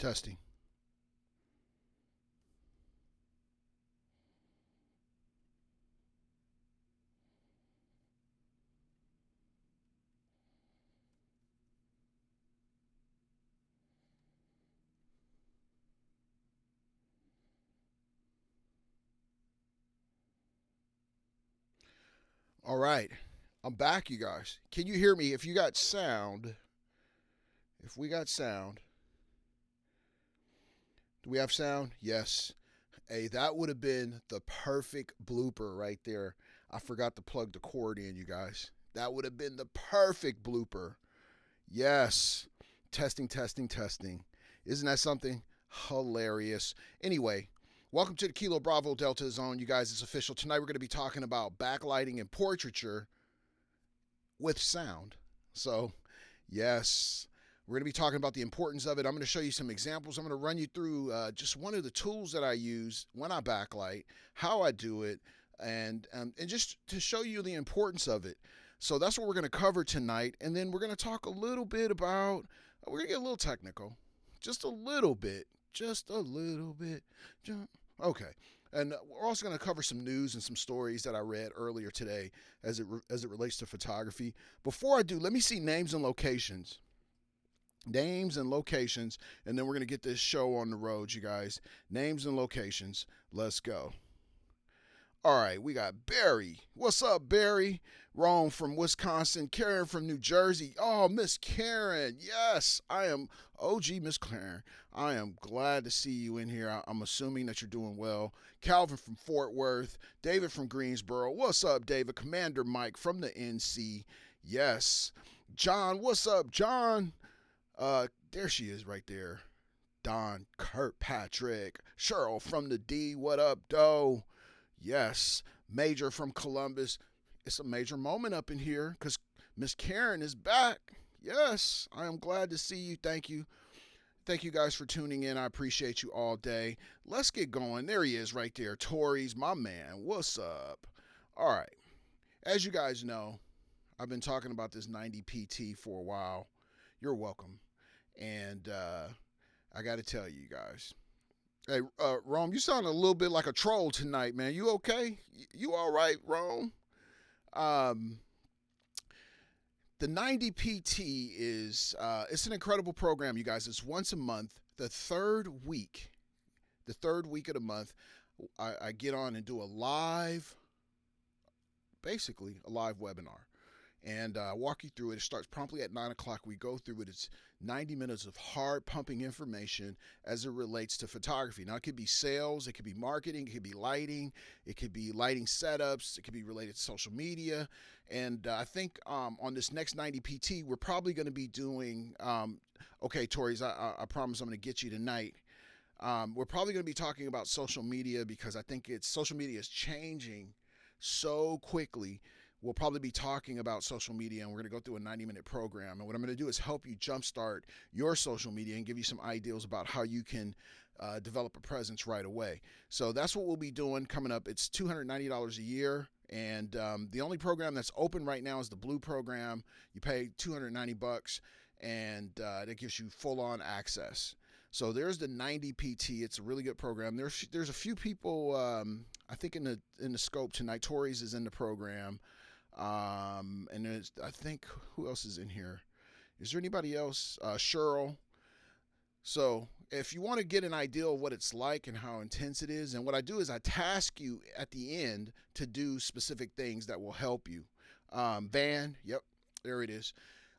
Testing. All right. I'm back, you guys. Can you hear me? If you got sound, if we got sound, do we have sound? Yes. Hey, that would have been the perfect blooper right there. I forgot to plug the cord in, you guys. That would have been the perfect blooper. Yes. Testing, testing, testing. Isn't that something? Hilarious. Anyway, welcome to the Kilo Bravo Delta Zone, you guys. It's official. Tonight we're going to be talking about backlighting and portraiture with sound. So, yes, we're going to be talking about the importance of it. I'm going to show you some examples. I'm going to run you through just one of the tools that I use when I backlight, how I do it, and just to show you the importance of it. So that's what we're going to cover tonight. And then we're going to talk a little bit about, we're going to get a little technical, just a little bit, just a little bit. Okay. And we're also going to cover some news and some stories that I read earlier today as it relates to photography. Before I do, let me see names and locations. Names and locations, and then we're going to get this show on the road, you guys. Names and locations. Let's go. All right, we got Barry. What's up, Barry? Rome from Wisconsin. Karen from New Jersey. Oh, Miss Karen. Yes, I am OG Miss Karen. I am glad to see you in here. I'm assuming that you're doing well. Calvin from Fort Worth. David from Greensboro. What's up, David? Commander Mike from the NC. Yes. John, what's up, John? There she is right there. Don Kirkpatrick. Cheryl from the D. What up, Doe? Yes. Major from Columbus. It's a major moment up in here because Miss Karen is back. Yes. I am glad to see you. Thank you. Thank you guys for tuning in. I appreciate you all day. Let's get going. There he is right there. Tori's my man. What's up? All right. As you guys know, I've been talking about this 90 PT for a while. You're welcome. And I got to tell you guys. Hey, Rome, you sound a little bit like a troll tonight, man. You okay? You all right, Rome? Um, the 90 PT is it's an incredible program, you guys. It's once a month. The third week of the month, I get on and do basically a live webinar. And walk you through it. It starts promptly at 9 o'clock. We go through it. It's 90 minutes of hard pumping information as it relates to photography. Now, it could be sales, it could be marketing, it could be lighting, it could be lighting setups, it could be related to social media. And I think on this next 90 PT, we're probably going to be doing, okay, Tories, I promise I'm going to get you tonight. We're probably going to be talking about social media because I think social media is changing so quickly. We'll probably be talking about social media, and we're going to go through a 90-minute program. And what I'm going to do is help you jumpstart your social media and give you some ideas about how you can develop a presence right away. So that's what we'll be doing coming up. It's $290 a year, and the only program that's open right now is the Blue program. You pay $290, and that gives you full-on access. So there's the 90 PT. It's a really good program. There's a few people I think in the scope tonight. Tori's is in the program. And there's, I think, who else is in here? Is there anybody else? Cheryl. So if you want to get an idea of what it's like and how intense it is, and what I do is I task you at the end to do specific things that will help you. Van, yep, there it is.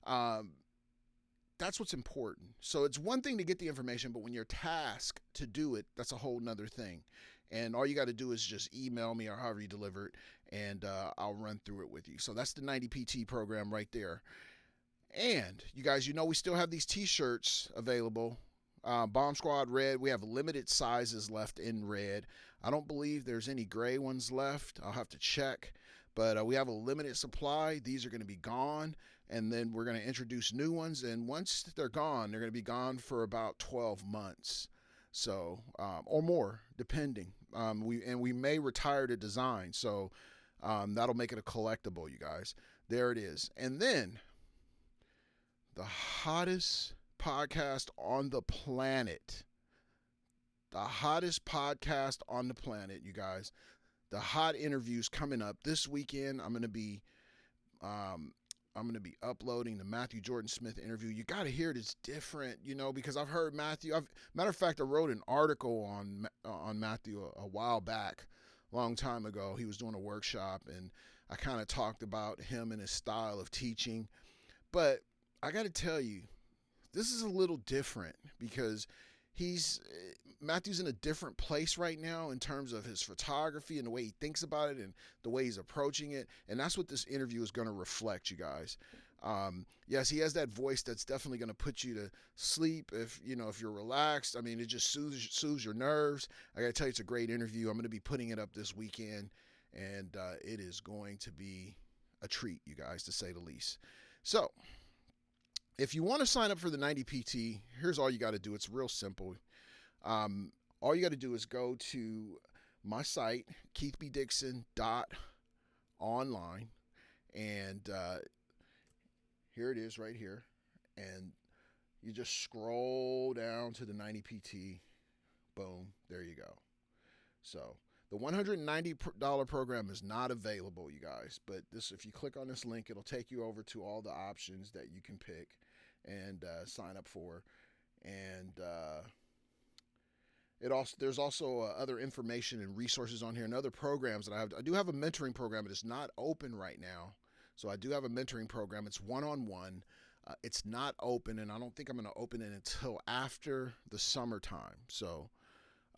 That's what's important. So it's one thing to get the information, but when you're tasked to do it, that's a whole nother thing. And all you got to do is just email me or however you deliver it, and I'll run through it with you. So that's the 90 PT program right there. And you guys, we still have these t-shirts available. Bomb Squad Red, we have limited sizes left in red. I don't believe there's any gray ones left. I'll have to check. But we have a limited supply. These are going to be gone. And then we're going to introduce new ones. And once they're gone, they're going to be gone for about 12 months. So, or more, depending. We may retire the design. So that'll make it a collectible, you guys. There it is. And then the hottest podcast on the planet. The hottest podcast on the planet, you guys. The hot interviews coming up this weekend. Um, I'm gonna be uploading the Matthew Jordan Smith interview. You got to hear it. It's different, because I've heard Matthew. Matter of fact, I wrote an article on Matthew a while back, a long time ago. He was doing a workshop, and I kind of talked about him and his style of teaching. But I got to tell you, this is a little different because he's Matthew's in a different place right now in terms of his photography and the way he thinks about it and the way he's approaching it, and that's what this interview is going to reflect, you guys. Yes, he has that voice that's definitely going to put you to sleep if you're relaxed. I mean, it just soothes your nerves. I got to tell you, it's a great interview. I'm going to be putting it up this weekend, and it is going to be a treat, you guys, to say the least. So, if you want to sign up for the 90PT, here's all you got to do. It's real simple. All you got to do is go to my site, keithbdixon.online, and here it is right here. And you just scroll down to the 90PT. Boom, there you go. So the $190 program is not available, you guys. But if you click on this link, it'll take you over to all the options that you can pick and sign up for. And there's also other information and resources on here and other programs that I have. I do have a mentoring program, but it's not open right now. So I do have a mentoring program. It's one-on-one. It's not open, and I don't think I'm going to open it until after the summertime. So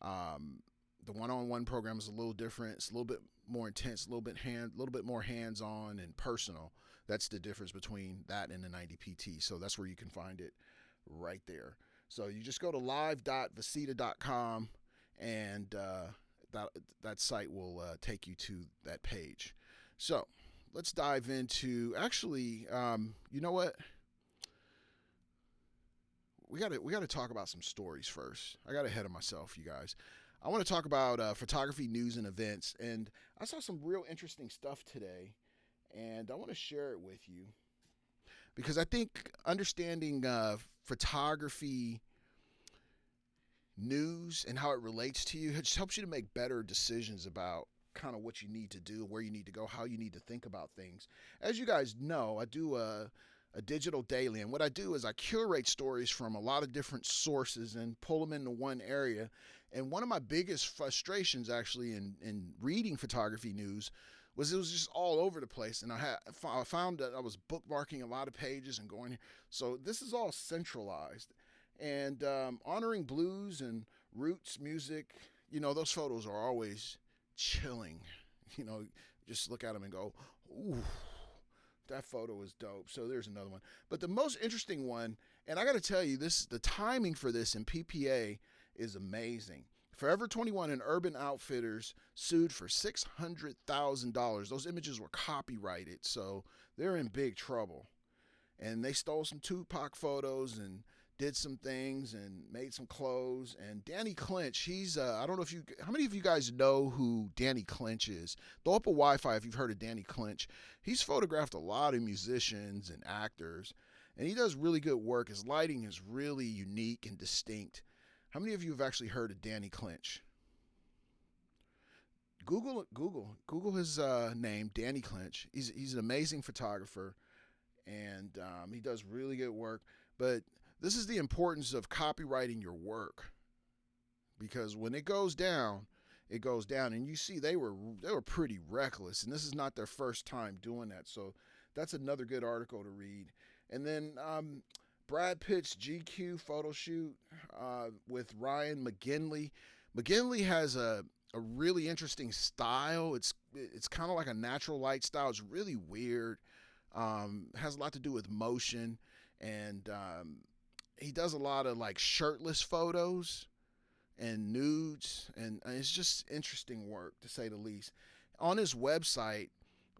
the one-on-one program is a little different. It's a little bit more intense, a little bit more hands-on and personal. That's the difference between that and the 90PT. So that's where you can find it right there. So you just go to live.vasita.com, and that site will take you to that page. So let's dive into. Actually, you know what? We got to talk about some stories first. I got ahead of myself, you guys. I want to talk about photography news and events, and I saw some real interesting stuff today, and I want to share it with you because I think understanding photography news and how it relates to you, it just helps you to make better decisions about kind of what you need to do, where you need to go, how you need to think about things. As you guys know, I do a digital daily, and what I do is I curate stories from a lot of different sources and pull them into one area. And one of my biggest frustrations actually in reading photography news was it was just all over the place, and I found that I was bookmarking a lot of pages and going here. So this is all centralized, and honoring blues and roots music, those photos are always chilling. Just look at them and go, ooh, that photo is dope. So there's another one. But the most interesting one, and I got to tell you, the timing for this in PPA is amazing. Forever 21 and Urban Outfitters sued for $600,000. Those images were copyrighted, so they're in big trouble. And they stole some Tupac photos and did some things and made some clothes. And Danny Clinch, he's, I don't know how many of you guys know who Danny Clinch is? Throw up a Wi-Fi if you've heard of Danny Clinch. He's photographed a lot of musicians and actors, and he does really good work. His lighting is really unique and distinct. How many of you have actually heard of Danny Clinch? Google his name, Danny Clinch. He's an amazing photographer, and he does really good work. But this is the importance of copyrighting your work, because when it goes down, it goes down. And you see, they were pretty reckless, and this is not their first time doing that. So that's another good article to read. And then Brad Pitt's GQ photo shoot with Ryan McGinley. McGinley has a really interesting style. It's kind of like a natural light style. It's really weird. Has a lot to do with motion, and he does a lot of like shirtless photos and nudes, and it's just interesting work, to say the least. On his website,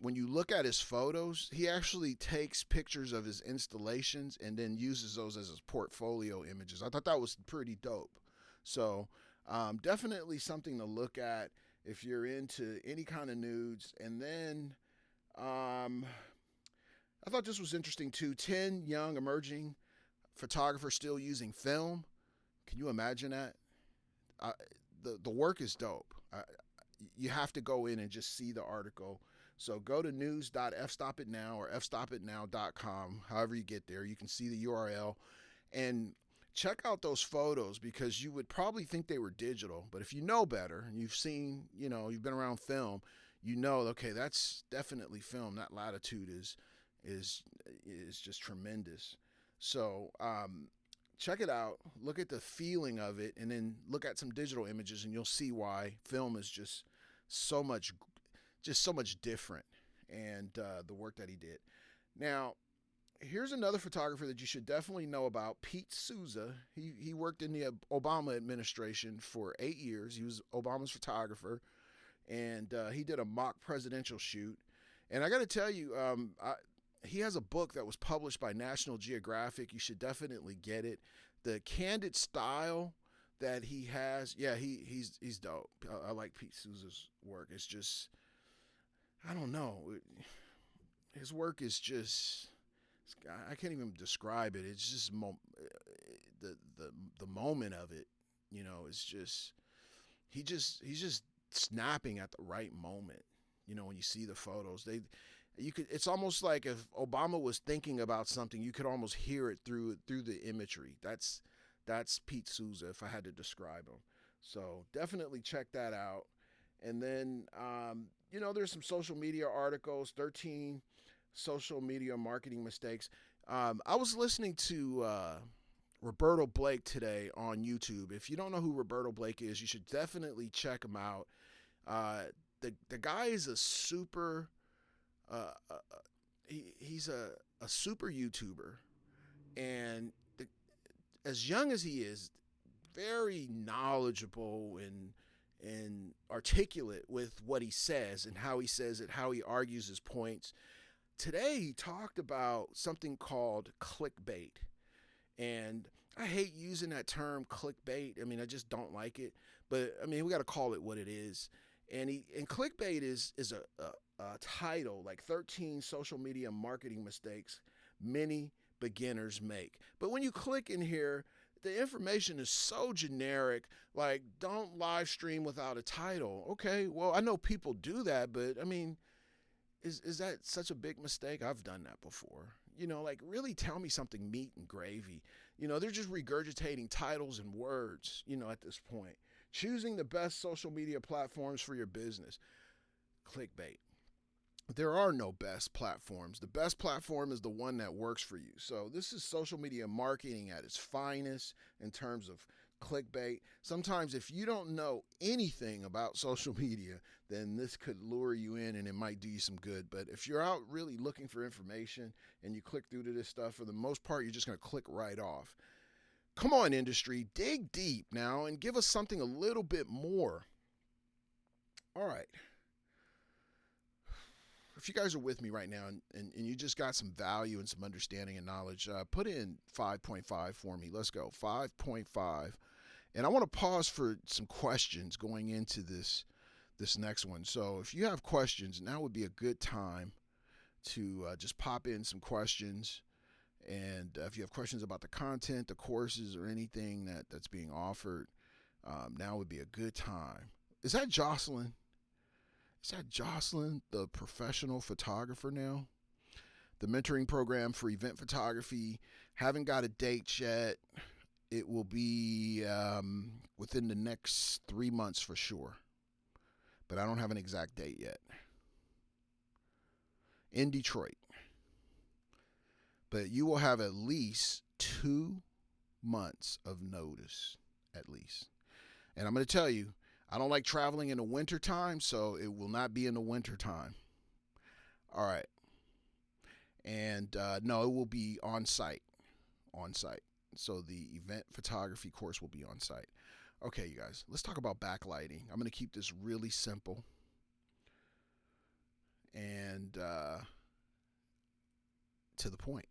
when you look at his photos, he actually takes pictures of his installations and then uses those as his portfolio images. I thought that was pretty dope. So definitely something to look at if you're into any kind of nudes. And then I thought this was interesting too. 10 young emerging photographers still using film. Can you imagine that? I, the work is dope. You have to go in and just see the article. So go to news.fstopitnow or fstopitnow.com. However you get there, you can see the URL and check out those photos, because you would probably think they were digital, but if you know better and you've seen, you've been around film, okay, that's definitely film. That latitude is just tremendous. So check it out, look at the feeling of it, and then look at some digital images, and you'll see why film is so much so much different. And the work that he did. Now, here's another photographer that you should definitely know about, Pete Souza. He worked in the Obama administration for 8 years. He was Obama's photographer, and he did a mock presidential shoot. And I got to tell you, he has a book that was published by National Geographic. You should definitely get it. The candid style that he has, yeah, he's dope. I like Pete Souza's work. It's just, I don't know, his work is just, I can't even describe it. It's just the moment of it, it's just he's just snapping at the right moment. When you see the photos, it's almost like if Obama was thinking about something, you could almost hear it through the imagery. That's Pete Souza, if I had to describe him. So definitely check that out. And then there's some social media articles, 13 social media marketing mistakes. I was listening to Roberto Blake today on YouTube. If you don't know who Roberto Blake is, you should definitely check him out. The guy is a super he's a super YouTuber, and as young as he is, very knowledgeable and articulate with what he says and how he says it, how he argues his points. Today he talked about something called clickbait, and I hate using that term clickbait. I mean, I just don't like it, but I mean, we got to call it what it is. And clickbait is a title, like 13 social media marketing mistakes many beginners make. But when you click in here, the information is so generic, like don't live stream without a title. Okay, well, I know people do that, but I mean, is that such a big mistake? I've done that before. Like really tell me something meat and gravy. They're just regurgitating titles and words, at this point. Choosing the best social media platforms for your business. Clickbait. There are no best platforms. The best platform is the one that works for you. So this is social media marketing at its finest in terms of clickbait. Sometimes if you don't know anything about social media, then this could lure you in and it might do you some good. But if you're out really looking for information and you click through to this stuff, for the most part, you're just going to click right off. Come on, industry, dig deep now and give us something a little bit more. All right. If you guys are with me right now and you just got some value and some understanding and knowledge, put in 5.5 for me. Let's go. 5.5. And I want to pause for some questions going into this next one. So if you have questions, now would be a good time to just pop in some questions. And if you have questions about the content, the courses, or anything that's being offered, now would be a good time. Is that Jocelyn? Is that Jocelyn, the professional photographer now? The mentoring program for event photography. Haven't got a date yet. It will be within the next 3 months for sure. But I don't have an exact date yet. In Detroit. But you will have at least 2 months of notice, at least. And I'm going to tell you, I don't like traveling in the winter time, so it will not be in the winter time. All right. And no, it will be on site. On site. So the event photography course will be on site. Okay, you guys, let's talk about backlighting. I'm going to keep this really simple. And to the point.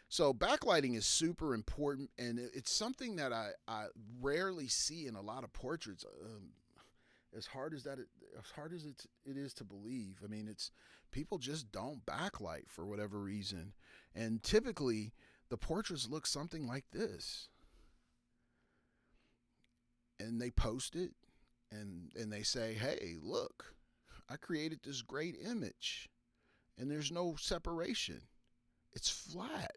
So backlighting is super important, and it's something that I rarely see in a lot of portraits. As hard as it is to believe. I mean, it's people just don't backlight for whatever reason, and typically the portraits look something like this. And they post it, and they say, hey, look, I created this great image, and there's no separation. It's flat.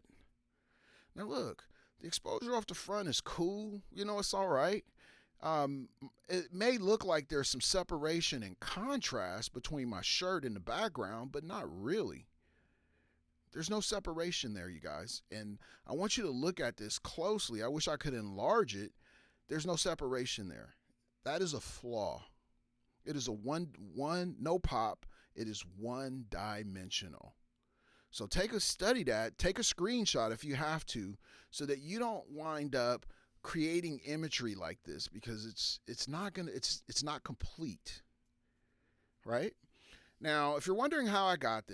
Now look, the exposure off the front is cool. You know, it's all right. Um, it may look like there's some separation and contrast between my shirt and the background, but not really. There's no separation there, you guys. And I want you to look at this closely. I wish I could enlarge it. There's no separation there. That is a flaw. It is a no pop. It is one dimensional. So study that, take a screenshot if you have to, so that you don't wind up creating imagery like this, because it's not complete, right? Now, if you're wondering how I got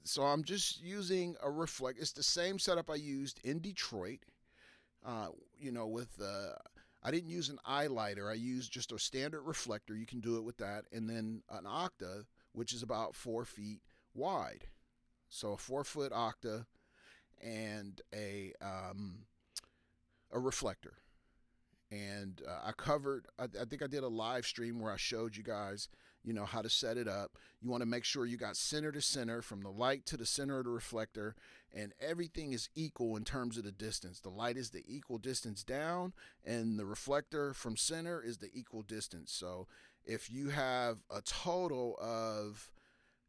so I'm just using a reflect. It's the same setup I used in Detroit. With I didn't use an highlighter. I used just a standard reflector. You can do it with that, and then an octa, which is about 4 feet wide. So a 4-foot octa and a reflector. And I think I did a live stream where I showed you guys, how to set it up. You want to make sure you got center to center, from the light to the center of the reflector, and everything is equal in terms of the distance. The light is the equal distance down, and the reflector from center is the equal distance. So if you have a total of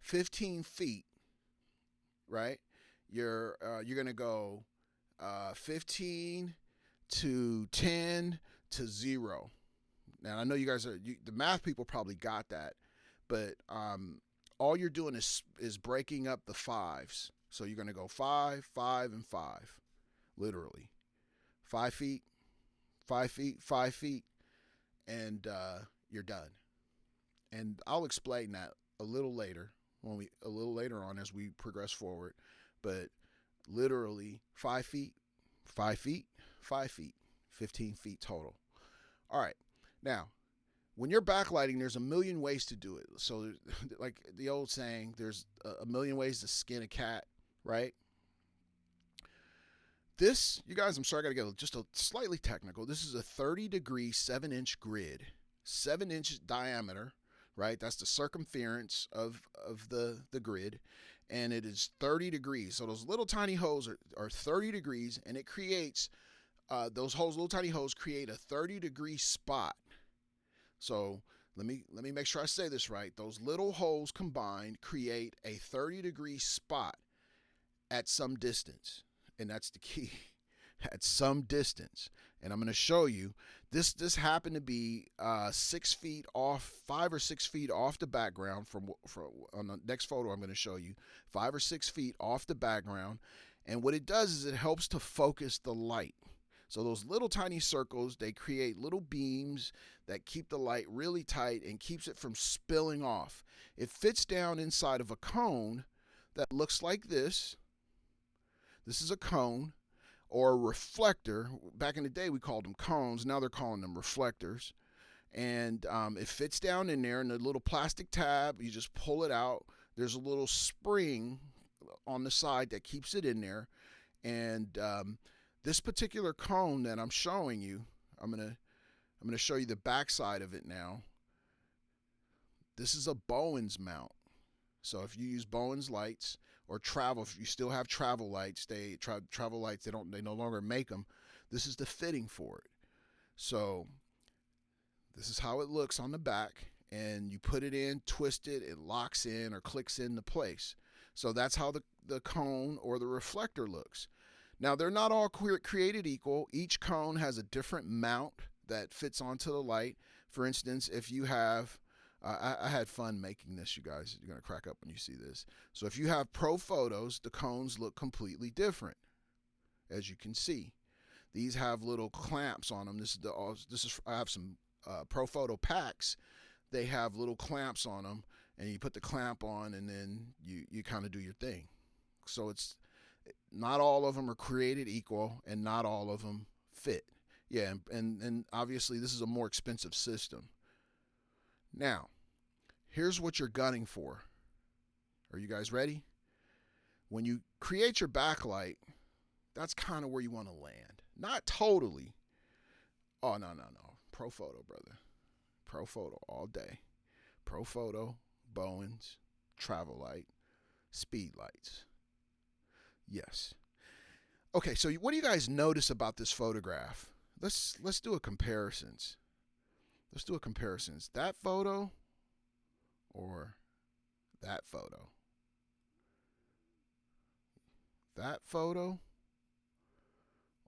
15 feet, right, you're going to go 15 to 10 to 0. Now, I know you guys the math people probably got that, but all you're doing is breaking up the fives. So you're going to go 5, 5, and 5, literally. 5 feet, 5 feet, 5 feet, and you're done. And I'll explain that a little later on as we progress forward. But literally 5 feet, 5 feet, 5 feet, 15 feet total. All right. Now, when you're backlighting, there's a million ways to do it. So, like the old saying, there's a million ways to skin a cat, right? This, you guys, I'm sorry, I got to get just a slightly technical. This is a 30-degree, 7-inch grid, 7-inch diameter, right? That's the circumference of the grid, and it is 30 degrees. So those little tiny holes are 30 degrees, and it creates, those holes, little tiny holes, create a 30-degree spot. So let me make sure I say this right. Those little holes combined create a 30-degree spot at some distance, and that's the key. At some distance. And I'm going to show you this happened to be 6 feet off, 5 or 6 feet off the background from on the next photo I'm going to show you, 5 or 6 feet off the background. And what it does is it helps to focus the light. So those little tiny circles, they create little beams that keep the light really tight and keeps it from spilling off. It fits down inside of a cone that looks like this. This is a cone, or a reflector. Back in the day, we called them cones. Now they're calling them reflectors. And it fits down in there in a little plastic tab. You just pull it out. There's a little spring on the side that keeps it in there. And this particular cone that I'm showing you, I'm gonna show you the back side of it now. This is a Bowen's mount. So if you use Bowen's lights or travel, if you still have travel lights, travel lights, they no longer make them. This is the fitting for it. So this is how it looks on the back, and you put it in, twist it, it locks in or clicks into place. So that's how the cone or the reflector looks. Now, they're not all created equal. Each cone has a different mount that fits onto the light. For instance, if you have, I had fun making this, you guys. You're going to crack up when you see this. So if you have pro photos, the cones look completely different, as you can see. These have little clamps on them. I have some pro photo packs. They have little clamps on them, and you put the clamp on, and then you kind of do your thing. So it's not all of them are created equal, and not all of them fit. Yeah, and obviously this is a more expensive system. Now, here's what you're gunning for. Are you guys ready? When you create your backlight, That's kind of where you want to land. Not totally. Oh, no, no, no. Pro photo, brother. Pro photo all day. Pro photo, Bowens, travel light, speed lights. Yes. Okay, so what do you guys notice about this photograph? Let's do a comparisons. Let's do a comparisons. That photo or that photo? That photo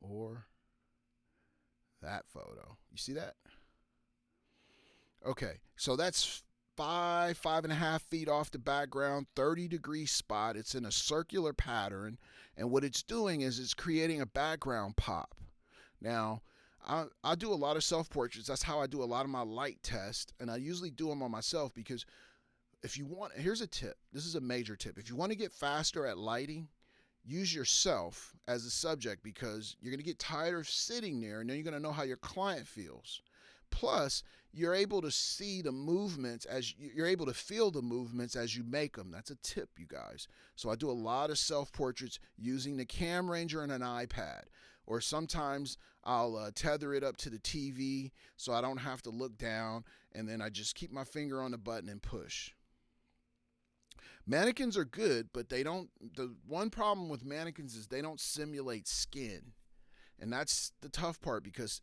or that photo? You see that? Okay, so that's 5.5 feet off the background, 30-degree spot. It's in a circular pattern, and what it's doing is it's creating a background pop. Now, I do a lot of self-portraits. That's how I do a lot of my light tests, and I usually do them on myself because if you want, here's a tip. This is a major tip. If you want to get faster at lighting, use yourself as a subject because you're going to get tired of sitting there, and then you're going to know how your client feels. Plus, you're able to see the movements as you're able to feel the movements as you make them. That's a tip, you guys. So I do a lot of self-portraits using the Cam Ranger and an iPad. Or sometimes I'll tether it up to the TV so I don't have to look down, and then I just keep my finger on the button and push. Mannequins are good, but they don't. The one problem with mannequins is they don't simulate skin. And that's the tough part because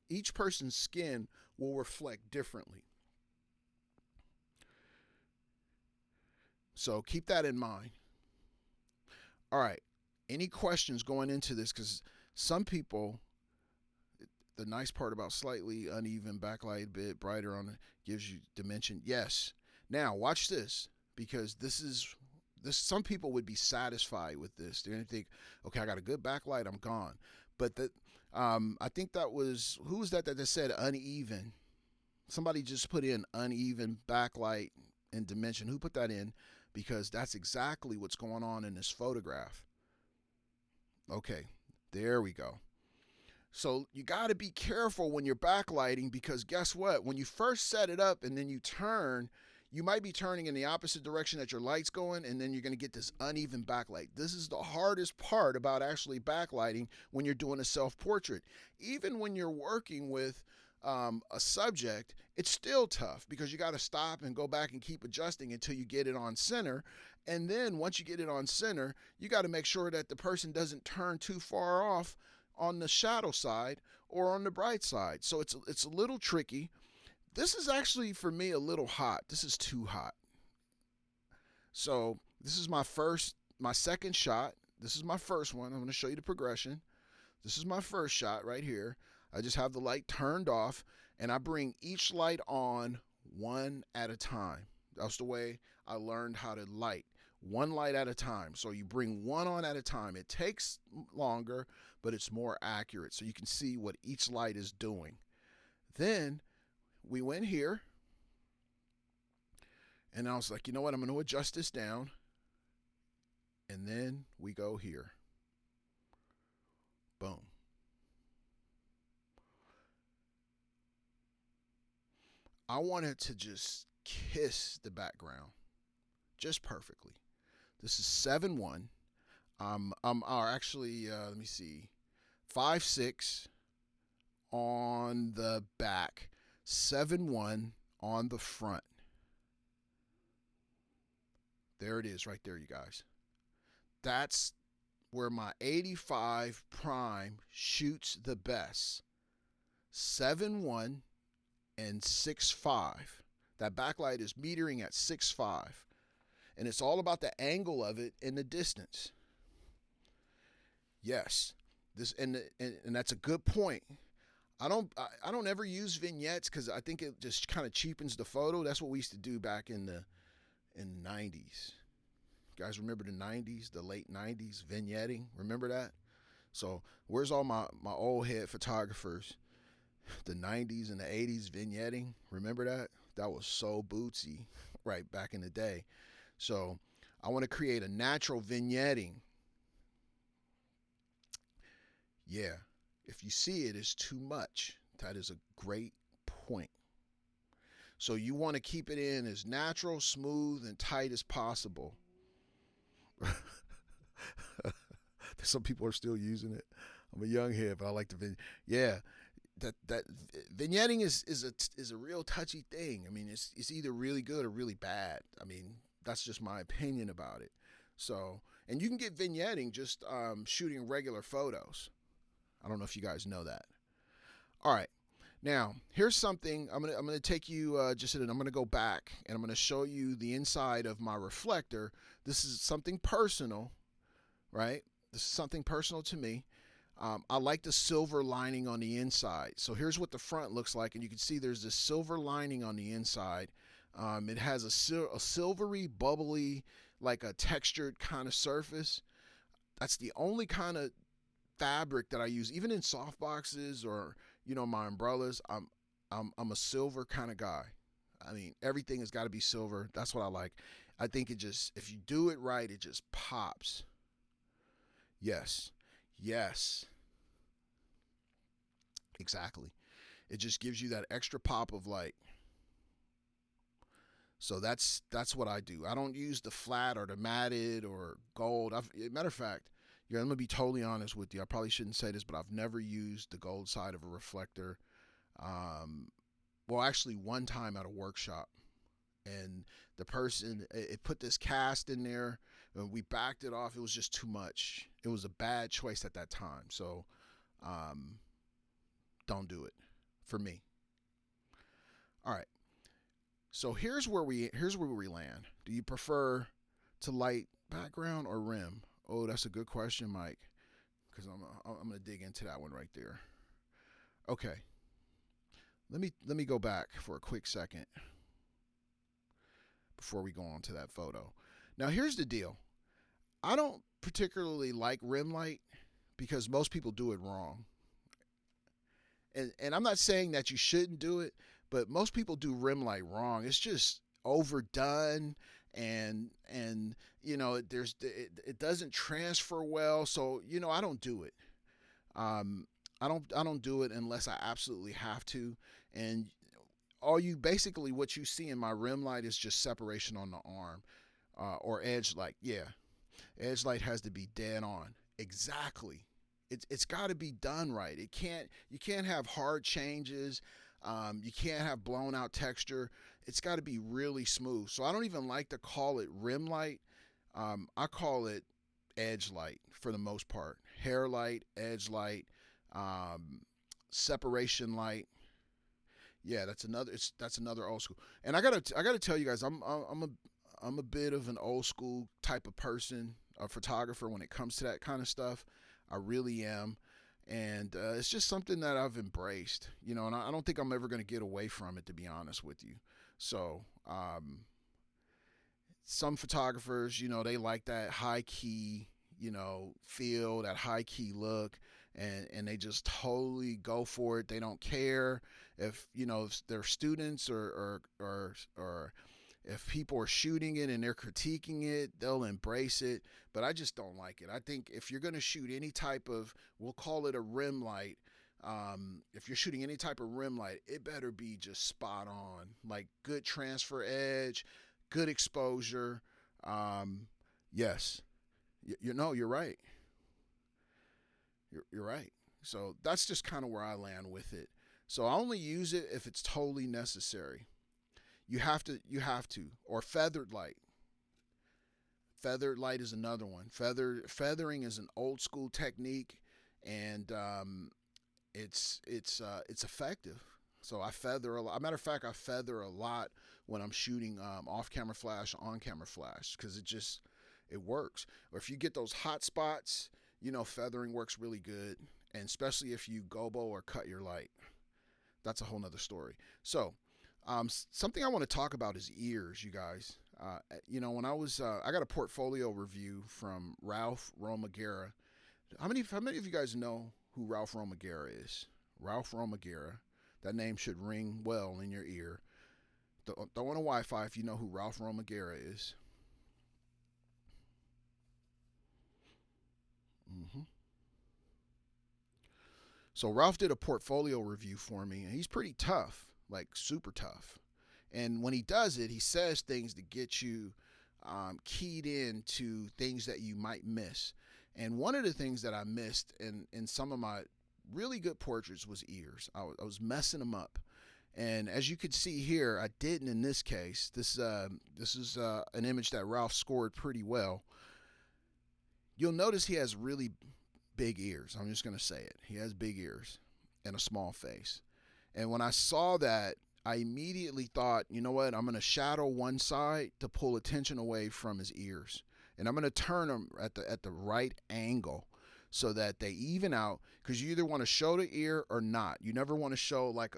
each person's skin will reflect differently. So keep that in mind. All right. Any questions going into this? Because some people, the nice part about slightly uneven backlight, a bit brighter on it, gives you dimension. Yes. Now watch this because this. Some people would be satisfied with this. They're gonna think, okay, I got a good backlight, I'm gone. But I think that was who was that said uneven. Somebody just put in uneven backlight and dimension. Who put that in? Because that's exactly what's going on in this photograph. Okay, there we go. So you got to be careful when you're backlighting because guess what? When you first set it up and then you turn, you might be turning in the opposite direction that your light's going, and then you're going to get this uneven backlight. This is the hardest part about actually backlighting when you're doing a self-portrait. Even when you're working with a subject, it's still tough because you got to stop and go back and keep adjusting until you get it on center. And then once you get it on center, you got to make sure that the person doesn't turn too far off on the shadow side or on the bright side. So it's a little tricky. This is actually for me a little hot. This is too hot. So this is my second shot. This is my first one. I'm going to show you the progression. This is my first shot right here. I just have the light turned off and I bring each light on one at a time. That's the way I learned how to light. One light at a time. So you bring one on at a time. It takes longer, but it's more accurate. So you can see what each light is doing. Then we went here. And I was like, you know what? I'm going to adjust this down. And then we go here. Boom. I wanted to just kiss the background just perfectly. This is 7-1. Actually, let me see, 5-6 on the back, 7-1 on the front. There it is right there, you guys. That's where my 85 prime shoots the best. 7-1 and 6.5. That backlight is metering at 6.5. And it's all about the angle of it and the distance. Yes. And that's a good point. I don't ever use vignettes because I think it just kind of cheapens the photo. That's what we used to do back in the 90s. You guys remember the 90s, the late 90s, vignetting? Remember that? So where's all my old head photographers? The 90s and the 80s vignetting. Remember that? That was so bootsy right back in the day. So I want to create a natural vignetting. Yeah. If you see it as too much, that is a great point. So you want to keep it in as natural, smooth, and tight as possible. The Some people are still using it. I'm a young head, but I like the yeah. That vignetting is a real touchy thing. I mean, it's either really good or really bad. I mean, that's just my opinion about it. So, and you can get vignetting just shooting regular photos. I don't know if you guys know that. All right. Now, here's something I'm gonna take you I'm gonna go back and I'm gonna show you the inside of my reflector. This is something personal, right? This is something personal to me. I like the silver lining on the inside. So here's what the front looks like, and you can see there's this silver lining on the inside. It has a silvery, bubbly, like a textured kind of surface. That's the only kind of fabric that I use, even in soft boxes or my umbrellas. I'm a silver kind of guy. I mean, everything has got to be silver. That's what I like. I think if you do it right, it just pops. Yes. Yes. Exactly. It just gives you that extra pop of light. So that's what I do. I don't use the flat or the matted or gold. Matter of fact, I'm gonna be totally honest with you. I probably shouldn't say this, but I've never used the gold side of a reflector. Well, actually, one time at a workshop, and the person it put this cast in there, and we backed it off. It was just too much. It was a bad choice at that time. So, don't do it for me. All right. So here's where we land. Do you prefer to light background or rim? Oh, that's a good question, Mike. Because I'm gonna dig into that one right there. Okay. Let me go back for a quick second before we go on to that photo. Now here's the deal. I don't particularly like rim light because most people do it wrong. And I'm not saying that you shouldn't do it, but most people do rim light wrong. It's just overdone, and it doesn't transfer well. So I don't do it. I don't do it unless I absolutely have to. And what you see in my rim light is just separation on the arm, or edge light. Yeah, edge light has to be dead on. Exactly. It's got to be done right. You can't have hard changes. You can't have blown out texture. It's got to be really smooth. So I don't even like to call it rim light. I call it edge light for the most part. Hair light, edge light, separation light. Yeah, that's another old school. And I gotta tell you guys, I'm a bit of an old school type of person, a photographer when it comes to that kind of stuff. I really am. And it's just something that I've embraced, and I don't think I'm ever going to get away from it, to be honest with you. So, some photographers, they like that high key, feel, that high key look, and they just totally go for it. They don't care if they're students or if people are shooting it and they're critiquing it, they'll embrace it. But I just don't like it. I think if you're going to shoot any type of, we'll call it a rim light, if you're shooting any type of rim light, it better be just spot on, like good transfer edge, good exposure. Yes, you're right. You're right. So that's just kind of where I land with it. So I only use it if it's totally necessary. You have to, or feathered light. Feathered light is another one. Feathering is an old school technique, and it's effective. So I feather a lot. Matter of fact, I feather a lot when I'm shooting off camera flash, on camera flash, because it works. Or if you get those hot spots, feathering works really good, and especially if you gobo or cut your light. That's a whole nother story. So, something I want to talk about is ears, you guys. When I got a portfolio review from Ralph Romagera. How many of you guys know who Ralph Romagera is? Ralph Romagera. That name should ring well in your ear. Throw on a Wi-Fi if you know who Ralph Romagera is. Mm-hmm. So Ralph did a portfolio review for me, and he's pretty tough, like super tough. And when he does it, he says things to get you keyed in to things that you might miss. And one of the things that I missed in some of my really good portraits was ears. I was messing them up. And as you can see here, I didn't in this case. This is an image that Ralph scored pretty well. You'll notice he has really big ears. I'm just going to say it. He has big ears and a small face. And when I saw that, I immediately thought, you know what? I'm going to shadow one side to pull attention away from his ears. And I'm going to turn them at the right angle so that they even out, because you either want to show the ear or not. You never want to show like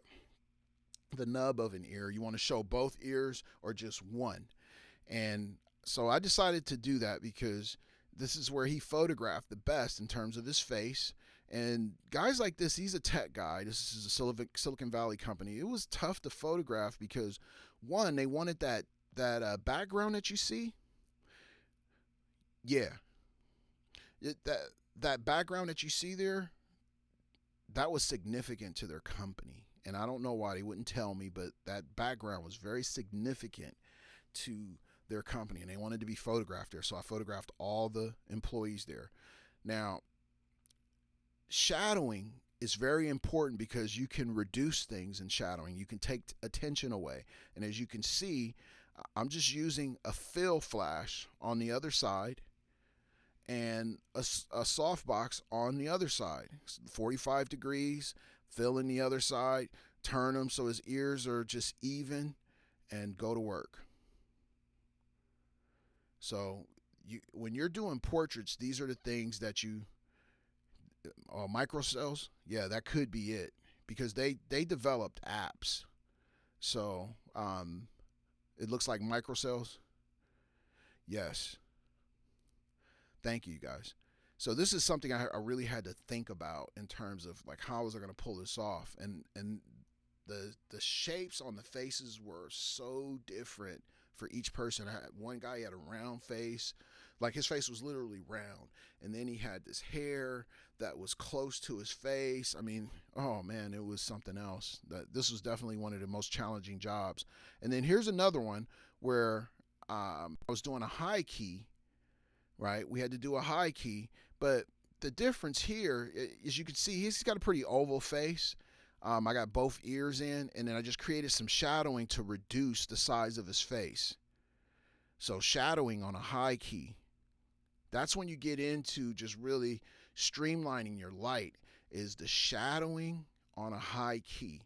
the nub of an ear. You want to show both ears or just one. And so I decided to do that because this is where he photographed the best in terms of his face. And guys like this, he's a tech guy. This is a Silicon Valley company. It was tough to photograph because, one, they wanted that background that you see. Yeah. That background that you see there, that was significant to their company. And I don't know why they wouldn't tell me, but that background was very significant to their company, and they wanted to be photographed there. So I photographed all the employees there. Now, shadowing is very important because you can reduce things in shadowing. You can take attention away. And as you can see, I'm just using a fill flash on the other side and a softbox on the other side. 45 degrees, fill in the other side, turn them so his ears are just even, and go to work. So when you're doing portraits, these are the things that you, microcells, yeah, that could be it, because they developed apps. So it looks like microcells. Yes. Thank you, guys. So this is something I really had to think about in terms of like how was I going to pull this off, and the shapes on the faces were so different for each person. I had one guy, he had a round face, like his face was literally round, and then he had this hair that was close to his face. I mean, oh man, it was something else. This was definitely one of the most challenging jobs. And then here's another one where I was doing a high key. Right, we had to do a high key, but the difference here, as you can see, he's got a pretty oval face. I got both ears in, and then I just created some shadowing to reduce the size of his face. So shadowing on a high key, that's when you get into just really streamlining your light, is the shadowing on a high key.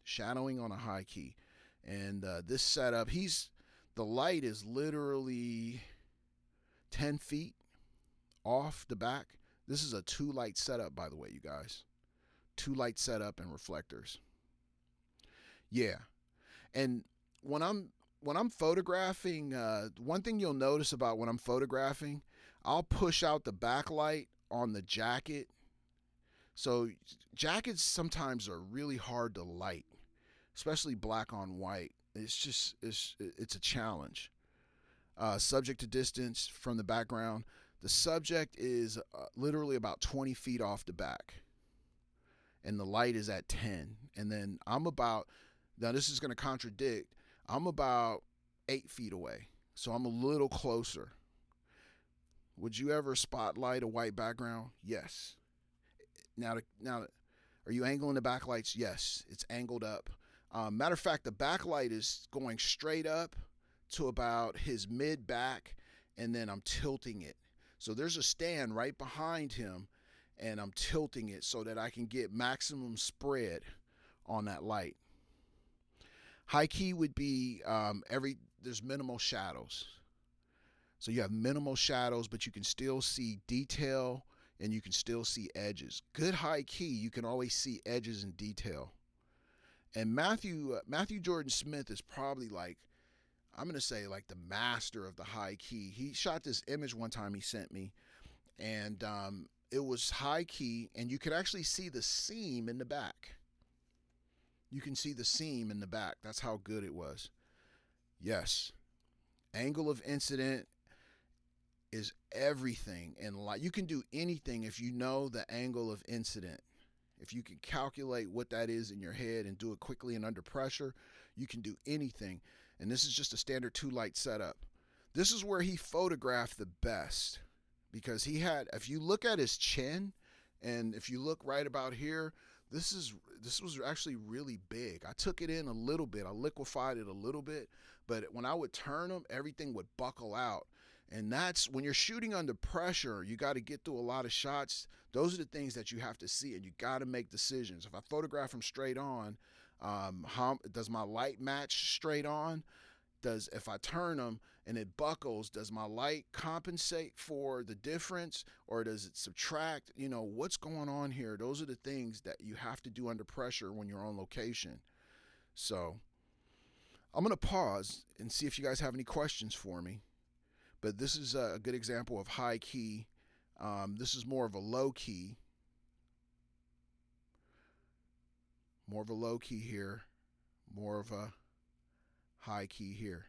Shadowing on a high key. And this setup, the light is literally 10 feet off the back. This is a 2-light setup, by the way, you guys. 2-light setup and reflectors. Yeah. And when I'm photographing, one thing you'll notice about when I'm photographing, I'll push out the backlight on the jacket. So jackets sometimes are really hard to light, especially black on white. It's a challenge. Subject to distance from the background. The subject is literally about 20 feet off the back, and the light is at 10. And then now this is going to contradict, I'm about 8 feet away, so I'm a little closer. Would you ever spotlight a white background? Yes. Now, are you angling the backlights? Yes, it's angled up. Matter of fact, the backlight is going straight up to about his mid back, and then I'm tilting it. So there's a stand right behind him, and I'm tilting it so that I can get maximum spread on that light. High key would be there's minimal shadows. So you have minimal shadows, but you can still see detail and you can still see edges. Good high key, you can always see edges and detail. And Matthew Jordan Smith is probably like, I'm going to say like the master of the high key. He shot this image one time he sent me, and it was high key, and you could actually see the seam in the back. You can see the seam in the back. That's how good it was. Yes. Angle of incident is everything in life. You can do anything if you know the angle of incident. If you can calculate what that is in your head and do it quickly and under pressure, you can do anything. And this is just a standard 2-light setup. This is where he photographed the best, because if you look at his chin, and if you look right about here, this was actually really big. I took it in a little bit, I liquefied it a little bit, but when I would turn them, everything would buckle out. And that's when you're shooting under pressure, you got to get through a lot of shots. Those are the things that you have to see, and you got to make decisions. If I photograph them straight on, how does my light match straight on? Does if I turn them and it buckles, does my light compensate for the difference, or does it subtract? What's going on here? Those are the things that you have to do under pressure when you're on location. So I'm going to pause and see if you guys have any questions for me. But this is a good example of high key. This is more of a low key. More of a low key here. More of a high key here.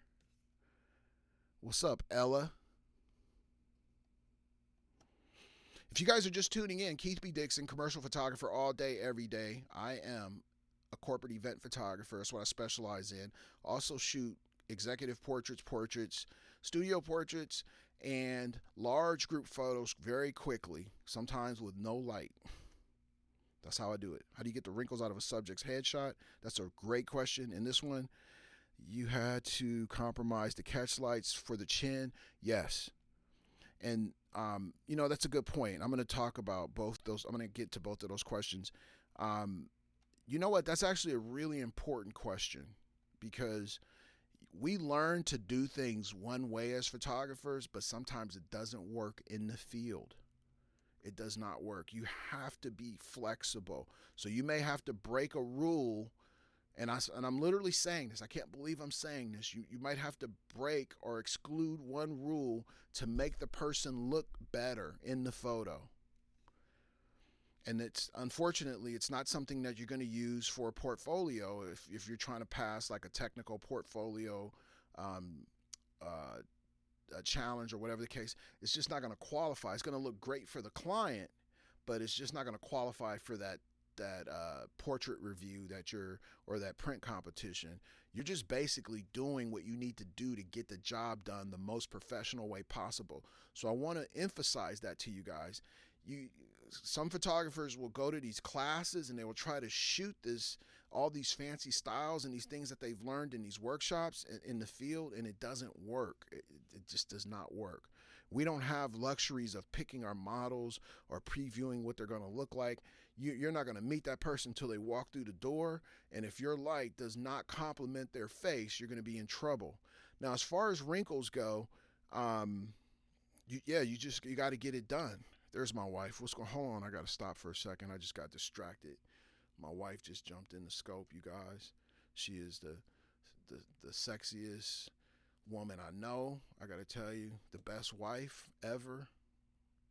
What's up, Ella? If you guys are just tuning in, Keith B. Dixon, commercial photographer all day, every day. I am a corporate event photographer. That's what I specialize in. Also shoot executive portraits, studio portraits, and large group photos very quickly, sometimes with no light. That's how I do it. How do you get the wrinkles out of a subject's headshot? That's a great question. In this one, you had to compromise the catch lights for the chin. Yes. And, that's a good point. I'm going to talk about both those. I'm going to get to both of those questions. You know what? That's actually a really important question, because we learn to do things one way as photographers, but sometimes it doesn't work in the field. It does not work. You have to be flexible. So you may have to break a rule, and I'm literally saying this. I can't believe I'm saying this. You might have to break or exclude one rule to make the person look better in the photo. And unfortunately, it's not something that you're going to use for a portfolio. If you're trying to pass like a technical portfolio a challenge or whatever the case, it's just not going to qualify. It's going to look great for the client, but it's just not going to qualify for that portrait review or that print competition. You're just basically doing what you need to do to get the job done the most professional way possible. So I want to emphasize that to you guys. Some photographers will go to these classes and they will try to shoot all these fancy styles and these things that they've learned in these workshops in the field, and it doesn't work. It just does not work. We don't have luxuries of picking our models or previewing what they're going to look like. You're not going to meet that person until they walk through the door, and if your light does not complement their face, you're going to be in trouble. Now, as far as wrinkles go, you got to get it done. There's my wife. Hold on, I got to stop for a second. I just got distracted. My wife just jumped in the scope, you guys. She is the sexiest woman I know. I got to tell you, the best wife ever.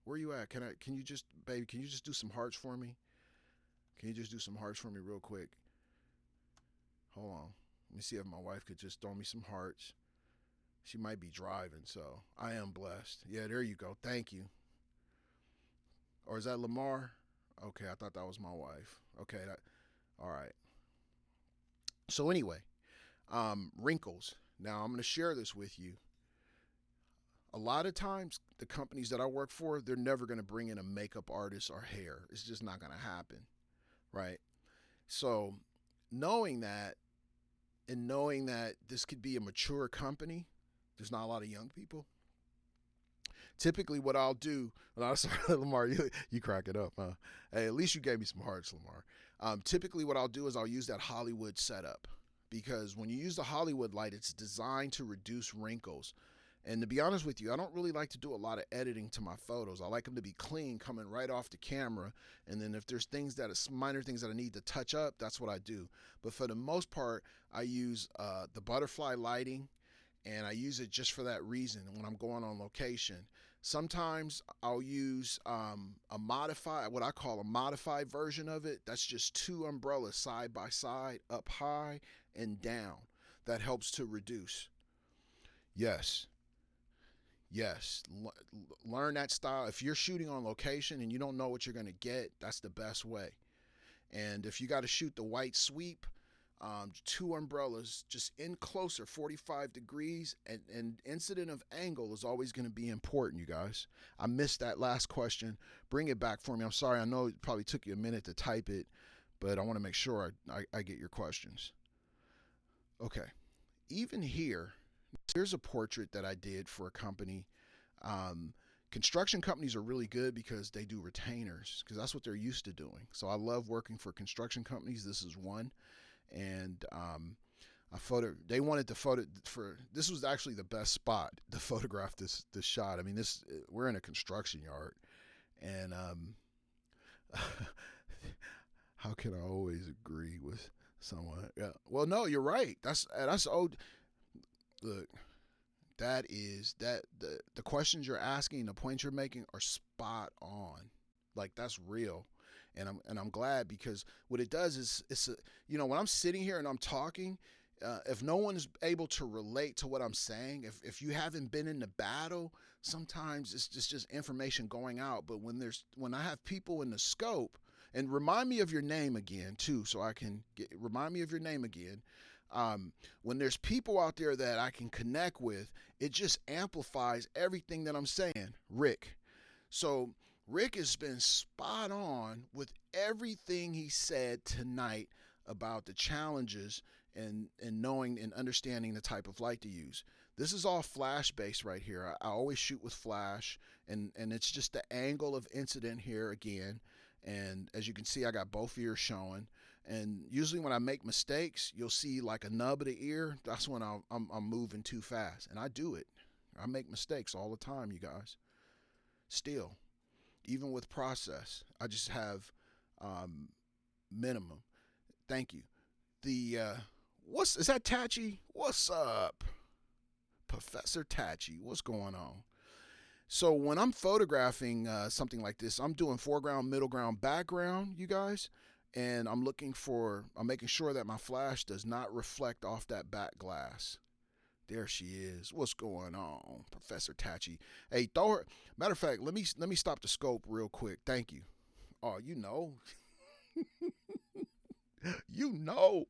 Where you at? Can you just do some hearts for me? Can you just do some hearts for me real quick? Hold on. Let me see if my wife could just throw me some hearts. She might be driving, so I am blessed. Yeah, there you go. Thank you. Or is that Lamar? Okay, I thought that was my wife. Okay, all right. So anyway, wrinkles. Now I'm going to share this with you. A lot of times, the companies that I work for, they're never going to bring in a makeup artist or hair. It's just not going to happen, right? So knowing that, and knowing that this could be a mature company, there's not a lot of young people. Typically what I'll do, sorry, Lamar, you crack it up, huh? Hey, at least you gave me some hearts, Lamar. Typically what I'll do is I'll use that Hollywood setup, because when you use the Hollywood light, it's designed to reduce wrinkles. And to be honest with you, I don't really like to do a lot of editing to my photos. I like them to be clean, coming right off the camera. And then if there's minor things that I need to touch up, that's what I do. But for the most part, I use the butterfly lighting, and I use it just for that reason when I'm going on location. Sometimes I'll use what I call a modified version of it. That's just two umbrellas side by side, up high and down. That helps to reduce. Yes. Learn that style. If you're shooting on location and you don't know what you're going to get, that's the best way. And if you got to shoot the white sweep, two umbrellas just in closer, 45 degrees, and incident of angle is always going to be important, you guys. I missed that last question. Bring it back for me. I'm sorry. I know it probably took you a minute to type it, but I want to make sure I get your questions. Okay. Even here, here's a portrait that I did for a company. Um, Construction companies are really good because they do retainers because that's what they're used to doing. So I love working for construction companies. This is one. And they wanted to photo for, this was actually the best spot to photograph this shot. I mean, we're in a construction yard, and how can I always agree with someone? Yeah. Well, no, you're right. That's old. Look, the questions you're asking, the points you're making are spot on. Like, that's real. And I'm glad, because what it does is when I'm sitting here and I'm talking, if no one's able to relate to what I'm saying, if you haven't been in the battle, sometimes it's just information going out. But when I have people in the scope, and remind me of your name again too, so I can remind me of your name again. When there's people out there that I can connect with, it just amplifies everything that I'm saying. Rick. So Rick has been spot on with everything he said tonight about the challenges and knowing and understanding the type of light to use. This is all flash based right here. I always shoot with flash, and it's just the angle of incident here again. And as you can see, I got both ears showing. And usually when I make mistakes, you'll see like a nub of the ear. That's when I'm moving too fast. And I do it. I make mistakes all the time, you guys. Still, even with process, I just have minimum. Thank you. Is that Tachi? What's up? Professor Tachi, what's going on? So when I'm photographing something like this, I'm doing foreground, middle ground, background, you guys, and I'm making sure that my flash does not reflect off that back glass. There she is. What's going on, Professor Tachi? Hey, throw her. Matter of fact, let me stop the scope real quick. Thank you. Oh, you know, you know.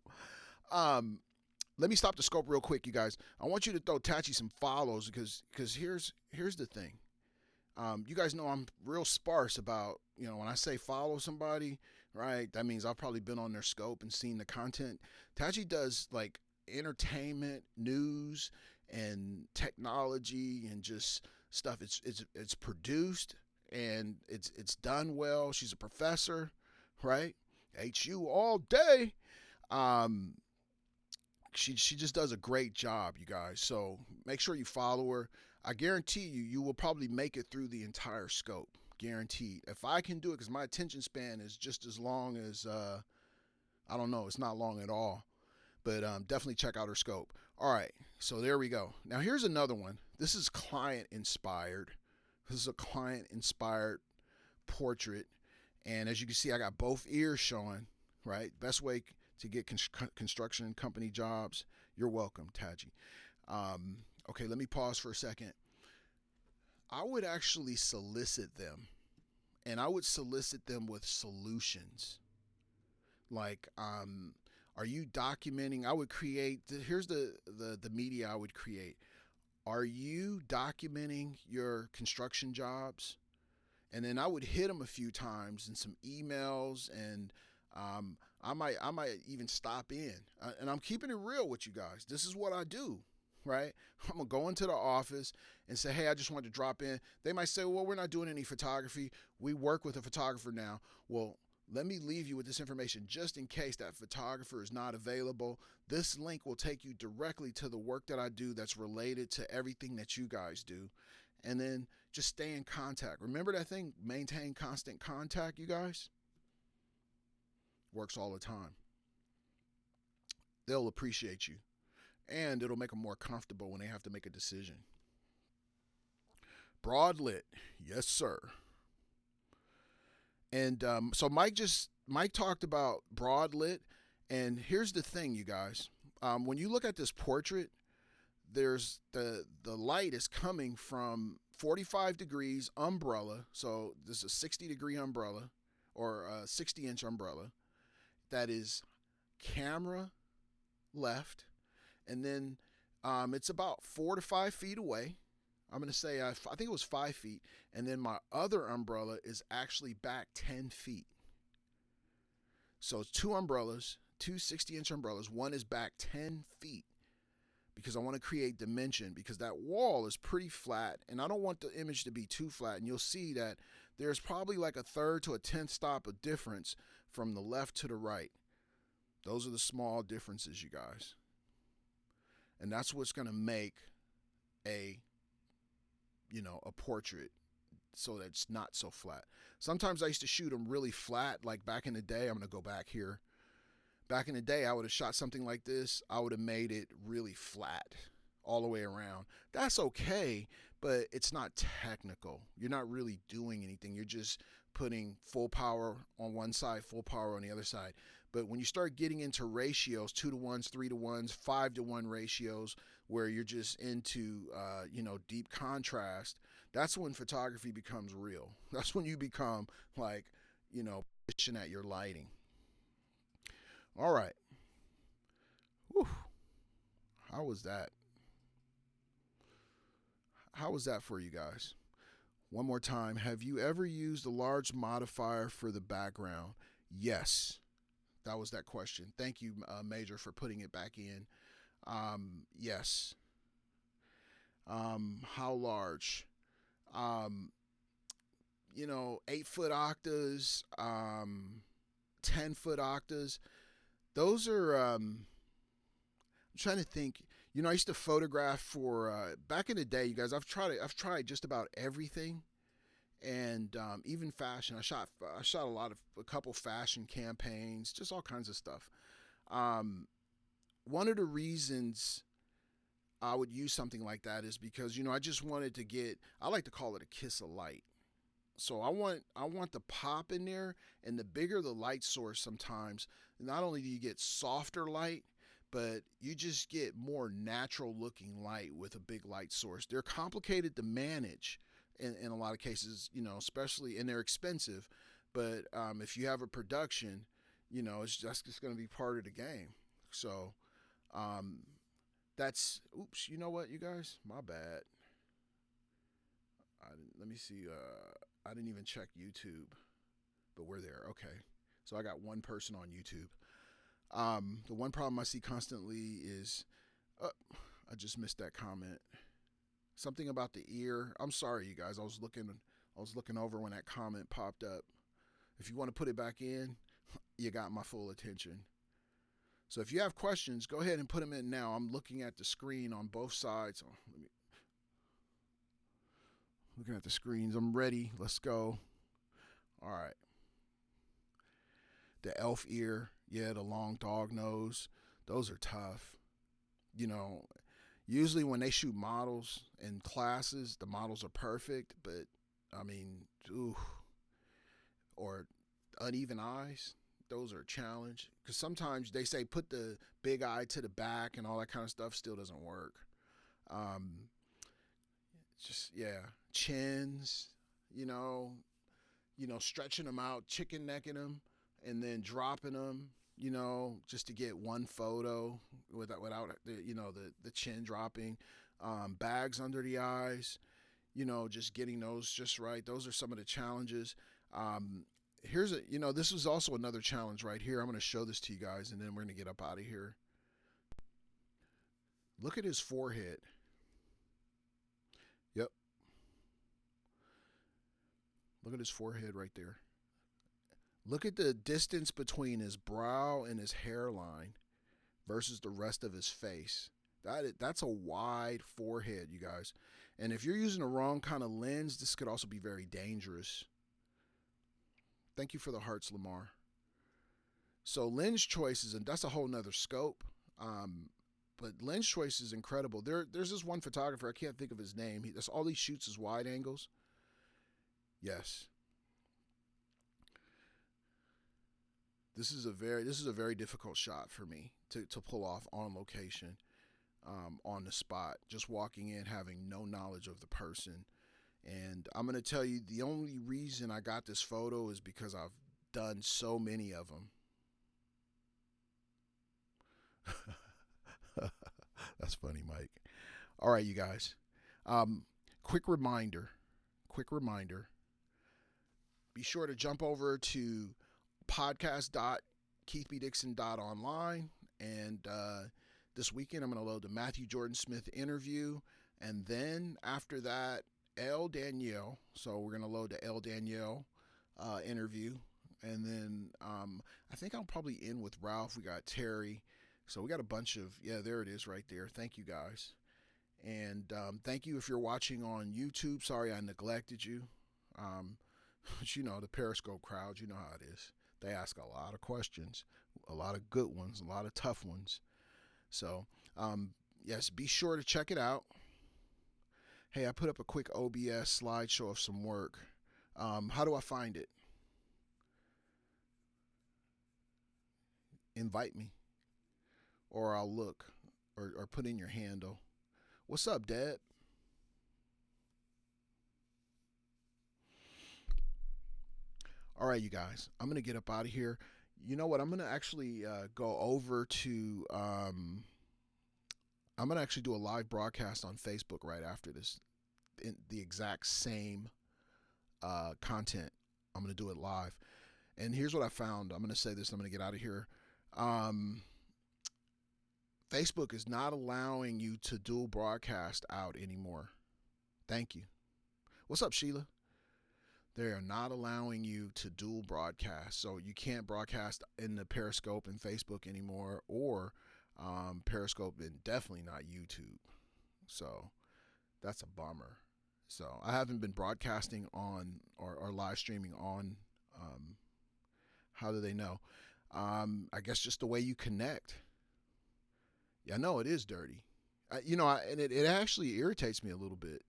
Let me stop the scope real quick, you guys. I want you to throw Tachi some follows because here's the thing. You guys know I'm real sparse about, when I say follow somebody, right, that means I've probably been on their scope and seen the content. Tachi does like entertainment, news, and technology, and just stuff. It's produced and it's done well. She's a professor, right? HU all day. She just does a great job, you guys. So make sure you follow her. I guarantee you will probably make it through the entire scope. Guaranteed. If I can do it, because my attention span is just as long as, I don't know, it's not long at all. But definitely check out her scope. All right, so there we go. Now here's another one. This is client inspired. This is a client inspired portrait. And as you can see, I got both ears showing, right? Best way to get construction company jobs. You're welcome, Taji. Okay, let me pause for a second. I would actually solicit them, and I would solicit them with solutions. Like, are you documenting? I would create, here's the media I would create. Are you documenting your construction jobs? And then I would hit them a few times in some emails, and I might even stop in. And I'm keeping it real with you guys. This is what I do, right? I'm going to go into the office and say, hey, I just wanted to drop in. They might say, well, we're not doing any photography. We work with a photographer now. Well, let me leave you with this information just in case that photographer is not available. This link will take you directly to the work that I do that's related to everything that you guys do. And then just stay in contact. Remember that thing, maintain constant contact, you guys? Works all the time. They'll appreciate you. And it'll make them more comfortable when they have to make a decision. Broad lit. Yes, sir. And so Mike talked about broad lit. And here's the thing, you guys. When you look at this portrait, there's the light is coming from 45 degrees umbrella. So this is a 60-degree umbrella, or a 60-inch umbrella. That is camera left, and then it's about 4 to 5 feet away. I'm going to say, I think it was 5 feet. And then my other umbrella is actually back 10 feet. So it's two umbrellas, two 60-inch umbrellas. One is back 10 feet because I want to create dimension, because that wall is pretty flat and I don't want the image to be too flat. And you'll see that there's probably like a third to a tenth stop of difference from the left to the right. Those are the small differences, you guys. And that's what's going to make a a portrait, so that it's not so flat. Sometimes I used to shoot them really flat, like back in the day. I'm going to go back here. Back in the day, I would have shot something like this. I would have made it really flat all the way around. That's okay, but it's not technical. You're not really doing anything. You're just putting full power on one side, full power on the other side. But when you start getting into ratios, 2-to-1s, 3-to-1s, 5-to-1 ratios, where you're just into, deep contrast, that's when photography becomes real. That's when you become like, pushing at your lighting. All right. Whew. How was that? How was that for you guys? One more time. Have you ever used a large modifier for the background? Yes. That was that question. Thank you, Major, for putting it back in. Yes. How large? 8-foot octas, 10-foot octas. Those are, I'm trying to think. I used to photograph for, back in the day, you guys, I've tried just about everything. And even fashion. I shot a couple fashion campaigns, just all kinds of stuff. One of the reasons I would use something like that is because I just wanted to get, I like to call it a kiss of light. So I want the pop in there, and the bigger the light source, sometimes not only do you get softer light, but you just get more natural looking light with a big light source. They're complicated to manage in a lot of cases, especially, and they're expensive. But if you have a production, it's just going to be part of the game. So that's, oops, you know what, you guys? My bad. Let me see. I didn't even check YouTube, but we're there. Okay. So I got one person on YouTube. The one problem I see constantly is, I just missed that comment. Something about the ear. I'm sorry, you guys. I was looking over when that comment popped up. If you want to put it back in, you got my full attention. So if you have questions, go ahead and put them in now. I'm looking at the screen on both sides. Looking at the screens. I'm ready. Let's go. All right. The elf ear. Yeah, the long dog nose. Those are tough. Usually when they shoot models in classes, the models are perfect, but or uneven eyes, those are a challenge. Because sometimes they say put the big eye to the back and all that kind of stuff, still doesn't work. Chins, stretching them out, chicken necking them, and then dropping them, just to get one photo without the chin dropping. Bags under the eyes, just getting those just right. Those are some of the challenges. This is also another challenge right here. I'm going to show this to you guys, and then we're going to get up out of here. Look at his forehead. Yep. Look at his forehead right there. Look at the distance between his brow and his hairline versus the rest of his face. That's a wide forehead, you guys. And if you're using the wrong kind of lens, this could also be very dangerous. Thank you for the hearts, Lamar. So lens choices, and that's a whole nother scope. But lens choice is incredible. There's this one photographer, I can't think of his name. That's all he shoots is wide angles. Yes. This is a very difficult shot for me to pull off on location, on the spot, just walking in, having no knowledge of the person. And I'm going to tell you, the only reason I got this photo is because I've done so many of them. That's funny, Mike. All right, you guys. Um, quick reminder. Quick reminder. Be sure to jump over to podcast.keithbdixon.online. And this weekend, I'm going to load the Matthew Jordan Smith interview. And then after that, L. Danielle. So we're going to load the L. Danielle interview. And then I think I'll probably end with Ralph. We got Terry. So we got a bunch of, yeah, there it is right there. Thank you guys. And thank you if you're watching on YouTube. Sorry I neglected you. But you know, the Periscope crowd, you know how it is. They ask a lot of questions, a lot of good ones, a lot of tough ones. So, yes, be sure to check it out. Hey, I put up a quick OBS slideshow of some work. How do I find it? Invite me, or I'll look, or put in your handle. What's up, Dad? All right, you guys, I'm going to get up out of here. You know what? I'm going to actually go over to, I'm going to actually do a live broadcast on Facebook right after this, in the exact same content. I'm going to do it live. And here's what I found. I'm going to say this, I'm going to get out of here. Facebook is not allowing you to dual broadcast out anymore. Thank you. What's up, Sheila? They are not allowing you to dual broadcast. So you can't broadcast in the Periscope and Facebook anymore, or Periscope and definitely not YouTube. So that's a bummer. So I haven't been broadcasting on or live streaming on, how do they know? I guess just the way you connect. Yeah, I know it is dirty. And it actually irritates me a little bit.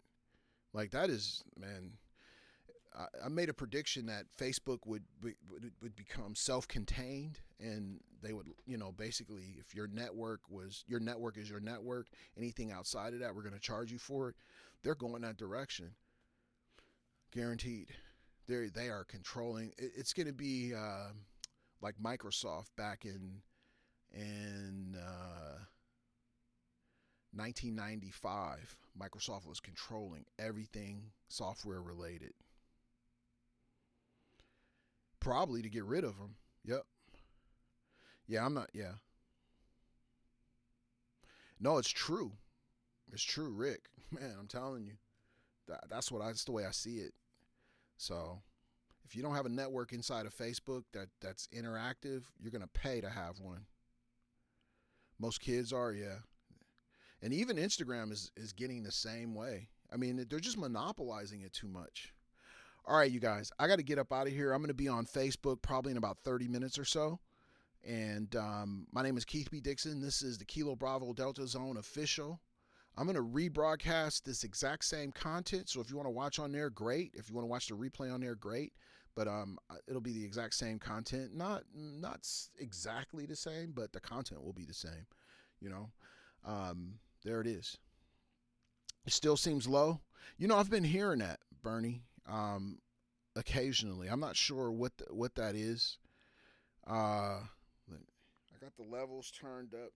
Like that is, man, I made a prediction that Facebook would become self-contained, and they would, basically, if your network is your network, anything outside of that, we're going to charge you for it. They're going that direction, guaranteed. They are controlling. It's going to be like Microsoft back in 1995. Microsoft was controlling everything software related. Probably to get rid of them. Yep. Yeah, I'm not. Yeah. No, it's true. It's true, Rick. Man, I'm telling you. That's the way I see it. So, if you don't have a network inside of Facebook that's interactive, you're gonna pay to have one. Most kids are, yeah. And even Instagram is getting the same way. I mean, they're just monopolizing it too much. All right, you guys, I got to get up out of here. I'm going to be on Facebook probably in about 30 minutes or so. And my name is Keith B. Dixon. This is the Kilo Bravo Delta Zone official. I'm going to rebroadcast this exact same content. So if you want to watch on there, great. If you want to watch the replay on there, great. But it'll be the exact same content. Not exactly the same, but the content will be the same. There it is. It still seems low. I've been hearing that, Bernie. Occasionally, I'm not sure what that is. I got the levels turned up.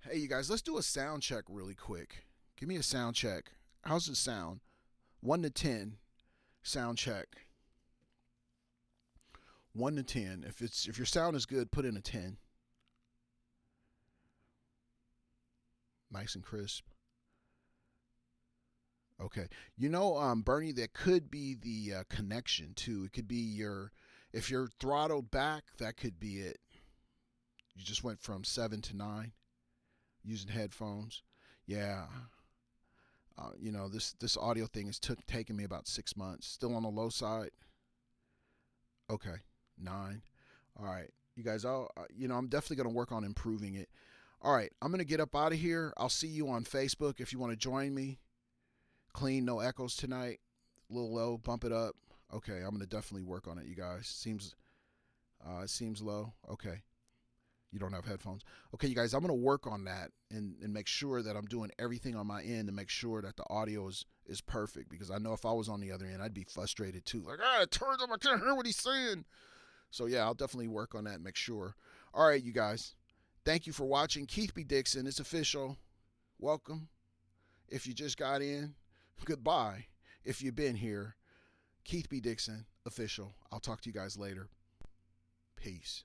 Hey, you guys, let's do a sound check really quick. Give me a sound check. How's it sound? 1 to 10. Sound check. 1 to 10. If your sound is good, put in a 10. Nice and crisp. Okay. Bernie, that could be the connection too. It could be if you're throttled back, that could be it. You just went from 7 to 9 using headphones. Yeah. This audio thing has taken me about 6 months. Still on the low side. Okay. 9. All right. You guys, I'm definitely going to work on improving it. All right. I'm going to get up out of here. I'll see you on Facebook if you want to join me. Clean, no echoes tonight. A little low, bump it up. Okay, I'm gonna definitely work on it, you guys. It seems low. Okay, you don't have headphones. Okay, you guys, I'm gonna work on that and make sure that I'm doing everything on my end to make sure that the audio is perfect. Because I know if I was on the other end, I'd be frustrated too. Like, it turns up, I can't hear what he's saying. So yeah, I'll definitely work on that and make sure. All right, you guys, Thank you for watching. Keith B. Dixon, it's official. Welcome. If you just got in, goodbye. If you've been here, Keith B. Dixon, official. I'll talk to you guys later. Peace.